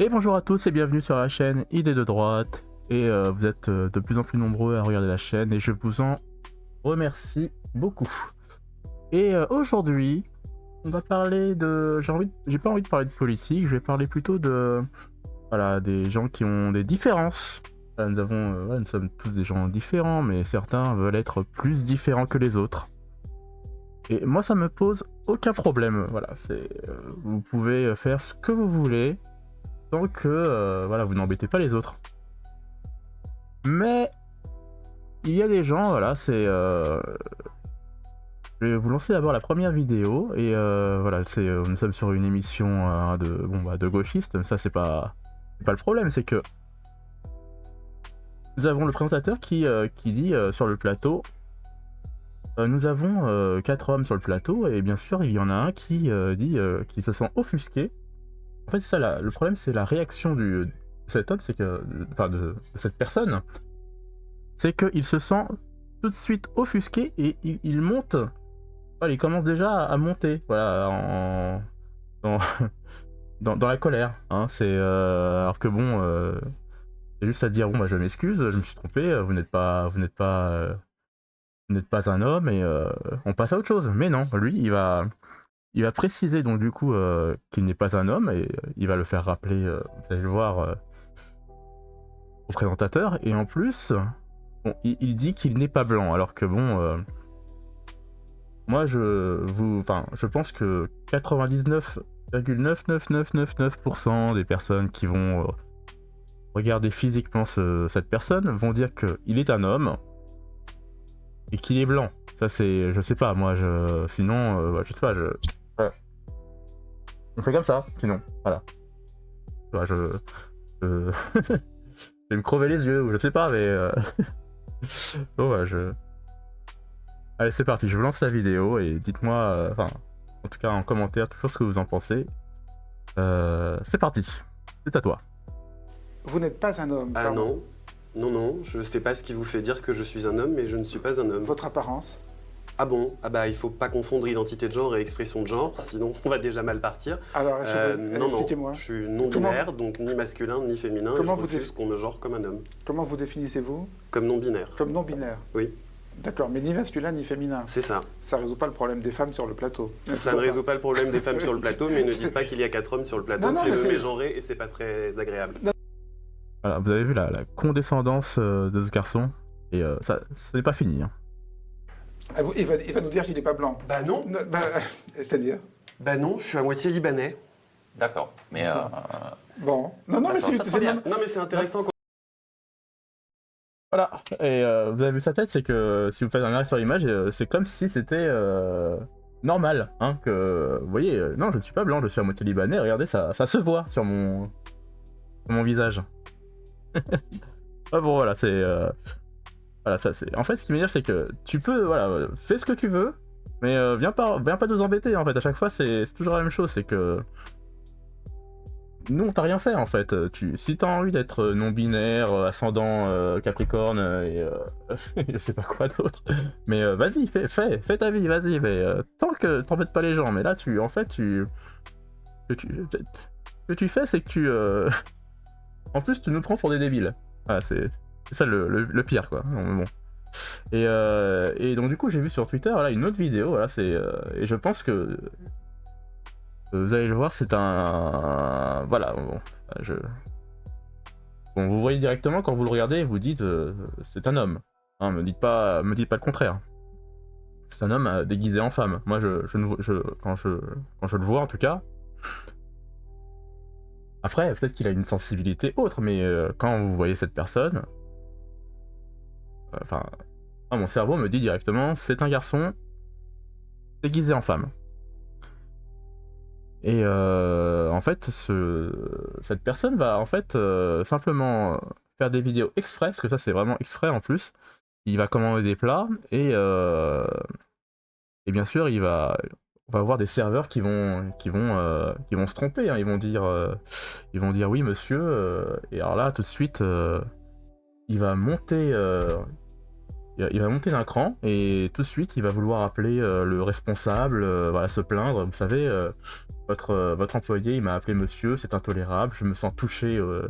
Et bonjour à tous et bienvenue sur la chaîne Idées de droite. Et vous êtes de plus en plus nombreux à regarder la chaîne et je vous en remercie beaucoup. Et aujourd'hui, on va parler de... J'ai pas envie de parler de politique, je vais parler plutôt de... Voilà, des gens qui ont des différences. Voilà, nous sommes tous des gens différents, mais certains veulent être plus différents que les autres. Et moi, ça me pose aucun problème. Voilà, vous pouvez faire ce que vous voulez, tant que voilà, vous n'embêtez pas les autres. Mais il y a des gens, voilà, je vais vous lancer d'abord la première vidéo et voilà, nous sommes sur une émission de gauchistes. Ça c'est pas le problème, c'est que nous avons le présentateur qui dit sur le plateau, nous avons 4 hommes sur le plateau et bien sûr il y en a un qui dit qu'il se sent offusqué. En fait, c'est ça, le problème, c'est la réaction de cet homme, de cette personne, c'est qu'il se sent tout de suite offusqué et il monte, voilà, il commence déjà à monter, voilà, dans, dans la colère, hein, alors que bon, c'est juste à dire, bon, bah, je m'excuse, je me suis trompé, vous n'êtes pas un homme et on passe à autre chose. Mais non, lui, il va préciser donc du coup qu'il n'est pas un homme et il va le faire rappeler, vous allez le voir, au présentateur. Et en plus, bon, il dit qu'il n'est pas blanc, alors que bon, moi je pense que 99,99999% des personnes qui vont regarder physiquement cette personne vont dire qu'il est un homme et qu'il est blanc. Ça c'est, je sais pas, moi sinon, je sais pas, voilà. On fait comme ça, sinon, voilà. Je vais me crever les yeux, ou je sais pas, mais... Bon, bah, Allez, c'est parti, je vous lance la vidéo, et dites-moi, en tout cas en commentaire, toujours ce que vous en pensez. C'est parti, c'est à toi. Vous n'êtes pas un homme. Ah pardon. non, je sais pas ce qui vous fait dire que je suis un homme, mais je ne suis pas un homme. Votre apparence. Ah bon? Ah bah il faut pas confondre identité de genre et expression de genre, sinon on va déjà mal partir. Alors, Non, expliquez-moi. je suis non-binaire, donc ni masculin ni féminin, et je refuse qu'on me genre comme un homme. Comment vous définissez-vous? Comme non-binaire. Comme non-binaire. Oui. D'accord, mais ni masculin ni féminin. C'est ça. Ça résout pas le problème des femmes sur le plateau. Ça ne résout pas le problème des femmes sur le plateau, mais ne dites pas qu'il y a 4 hommes sur le plateau, Non, c'est mais le c'est- mégenré et c'est pas très agréable. Voilà, vous avez vu la condescendance de ce garçon, et ça n'est pas fini, hein. Ah, il va nous dire qu'il n'est pas blanc. Bah non. C'est-à-dire? Bah non, je suis à moitié libanais. D'accord, mais Bon. Non, mais D'accord, ça te va bien. Non mais c'est intéressant quand... Voilà, et vous avez vu sa tête, c'est que si vous faites un arrêt sur l'image, c'est comme si c'était normal, hein, que, vous voyez, non, je ne suis pas blanc, je suis à moitié libanais, regardez, ça se voit sur mon visage. Ah bon, voilà, c'est... voilà, ça c'est... En fait, ce qui m'énerve, c'est que tu peux, voilà, fais ce que tu veux, mais viens pas nous embêter, en fait, à chaque fois, c'est toujours la même chose, c'est que... Nous, on t'a rien fait, en fait. Si t'as envie d'être non-binaire, ascendant Capricorne, et je sais pas quoi d'autre, mais vas-y, fais ta vie, vas-y, mais tant que t'embêtes pas les gens, mais là, ce que tu fais, c'est que tu... En plus, tu nous prends pour des débiles. Voilà, c'est ça le pire, quoi. Bon. Et donc, du coup, j'ai vu sur Twitter, voilà, une autre vidéo, voilà, et je pense que... vous allez le voir, c'est un... Voilà, bon, bon, vous voyez directement, quand vous le regardez, vous dites, c'est un homme. Hein, me dites pas le contraire. C'est un homme déguisé en femme. Moi, quand je le vois, en tout cas... Après, peut-être qu'il a une sensibilité autre, mais quand vous voyez cette personne... mon cerveau me dit directement, c'est un garçon déguisé en femme. Et en fait, cette personne va en fait simplement faire des vidéos exprès, parce que ça c'est vraiment exprès en plus. Il va commander des plats et bien sûr on va avoir des serveurs qui vont se tromper, hein. Ils vont dire oui monsieur, et alors là tout de suite il va monter d'un cran et tout de suite il va vouloir appeler le responsable, voilà, se plaindre, vous savez. votre employé, il m'a appelé monsieur, c'est intolérable, je me sens touché au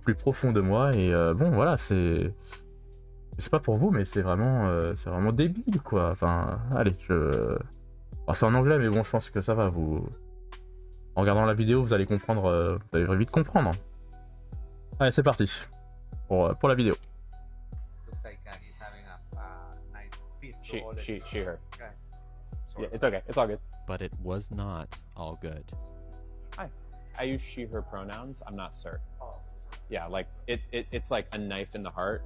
plus profond de moi, et bon, voilà, c'est pas pour vous, mais c'est vraiment débile, quoi. Enfin, allez, bon, c'est en anglais, mais bon, je pense que ça va, en regardant la vidéo, vous allez comprendre, vous allez vite comprendre. Allez, c'est parti, pour la vidéo. Looks like he's having a nice feast. She, her. Okay. Yeah, it's okay. It's all good. But it was not all good. I use she, her pronouns. I'm not sir. Yeah, like it's like a knife in the heart.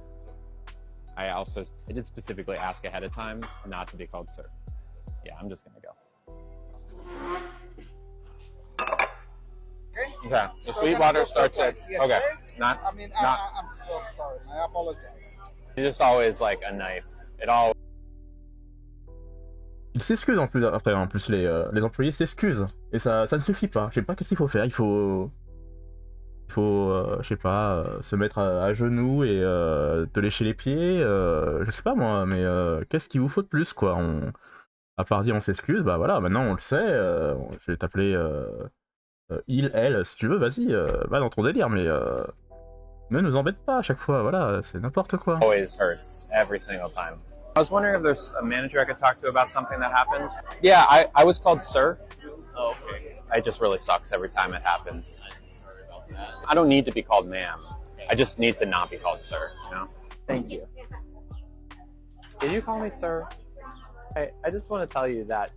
I did specifically ask ahead of time not to be called sir. Yeah, I'm just gonna go. Okay. The Sweetwater starts at okay. Not. I'm Not. so sorry. I apologize. It's just always like a knife. It all. Il s'excuse en plus, après, en plus les employés s'excusent, et ça ne suffit pas. Je sais pas qu'est-ce qu'il faut faire, il faut je sais pas, se mettre à genoux et te lécher les pieds, je sais pas moi, mais qu'est-ce qu'il vous faut de plus, quoi. À part dire on s'excuse, bah voilà, maintenant on le sait, je vais t'appeler il, elle, si tu veux, vas-y, va dans ton délire, mais ne nous embête pas à chaque fois, voilà, c'est n'importe quoi. Always hurts every single time. I was wondering if there's a manager I could talk to about something that happened. Yeah, I was called sir. Oh, okay. It just really sucks every time it happens. I don't need to be called ma'am. I just need to not be called sir, you know? Thank you. Did you call me sir? I just want to tell you that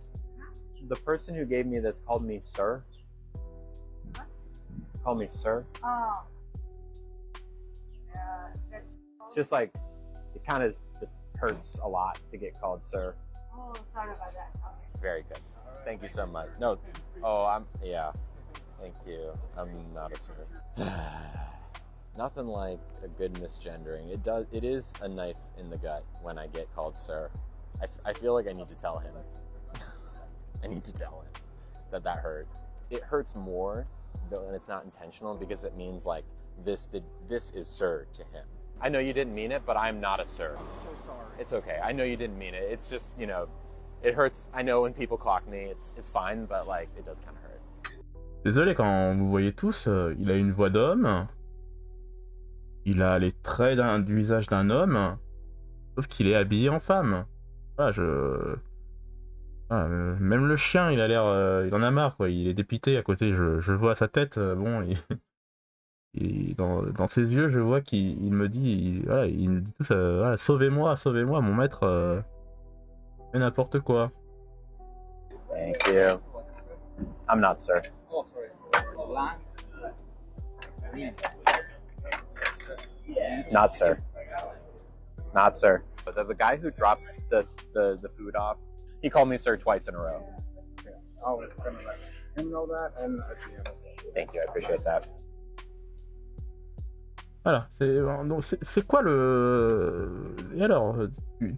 the person who gave me this called me sir. Called me sir. Oh. It's just like, it kind of just hurts a lot to get called sir. Oh, sorry about that. Okay. Very good. Thank you so much. No, yeah. Thank you. I'm not a sir. Nothing like a good misgendering. It is a knife in the gut when I get called sir. I feel like I need to tell him. I need to tell him that hurt. It hurts more when it's not intentional because it means like this is sir to him. I know you didn't mean it, but I'm not a sir. I'm so sorry. It's okay. I know you didn't mean it. It's just, it hurts. I know when people clock me, it's fine, but like it does kind of hurt. Désolé, quand vous voyez tous, il a une voix d'homme, il a les traits du visage d'un homme, sauf qu'il est habillé en femme. Voilà, même le chien, il a l'air, il en a marre, quoi. Il est dépité à côté. Je le vois à sa tête. Bon, dans ses yeux, je vois qu'il me dit, il me dit tout ça. Voilà, sauvez-moi, mon maître. Fait n'importe quoi. Thank you. I'm not sir. Oh, sorry. Not sir. Not sir. But the guy who dropped the food off, he called me sir twice in a row. I'll let him know that and at the end as well. Thank you, I appreciate that. Voilà, c'est quoi le... Et alors,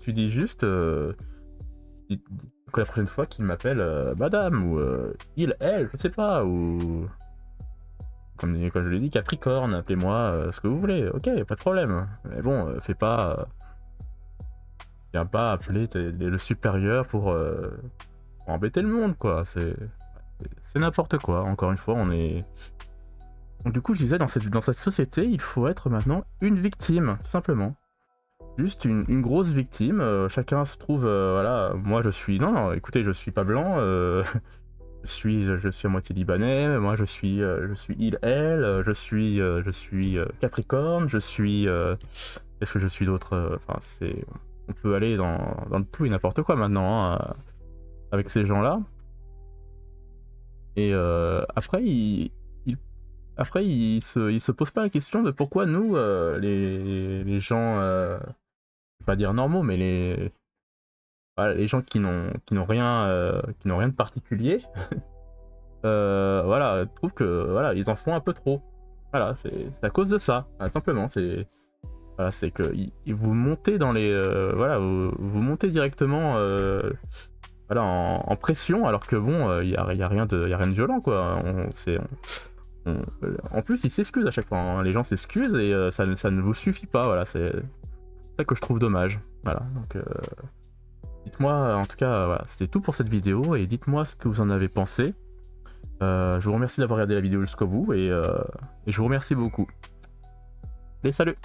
tu dis juste que la prochaine fois qu'il m'appelle madame, ou il, elle, je sais pas, ou... Comme je l'ai dit, Capricorne, appelez-moi ce que vous voulez, ok, pas de problème. Mais bon, fais pas... Viens pas appeler le supérieur pour embêter le monde, quoi. C'est n'importe quoi, encore une fois, on est... Donc du coup, je disais, dans cette société, il faut être maintenant une victime, tout simplement. Juste une grosse victime, chacun se trouve, voilà, moi je suis... Non, écoutez, je suis pas blanc, je suis à moitié libanais, moi je suis il, elle, je suis Capricorne, je suis... Qu'est-ce que je suis d'autre? Enfin, c'est... On peut aller dans le tout et n'importe quoi maintenant, hein, avec ces gens-là. Et après, il se pose pas la question de pourquoi nous, les gens, je vais pas dire normaux, mais les gens qui n'ont rien de particulier, voilà, trouvent que voilà, ils en font un peu trop. Voilà, c'est à cause de ça, simplement. C'est que vous montez dans les, voilà, vous montez directement, voilà, en pression, alors que bon, y a rien de violent, quoi. En plus, ils s'excusent à chaque fois, hein. Les gens s'excusent et ça ne vous suffit pas, voilà, c'est ça que je trouve dommage. Voilà, donc dites-moi, en tout cas, voilà, c'était tout pour cette vidéo, et dites-moi ce que vous en avez pensé. Je vous remercie d'avoir regardé la vidéo jusqu'au bout et je vous remercie beaucoup. Et salut!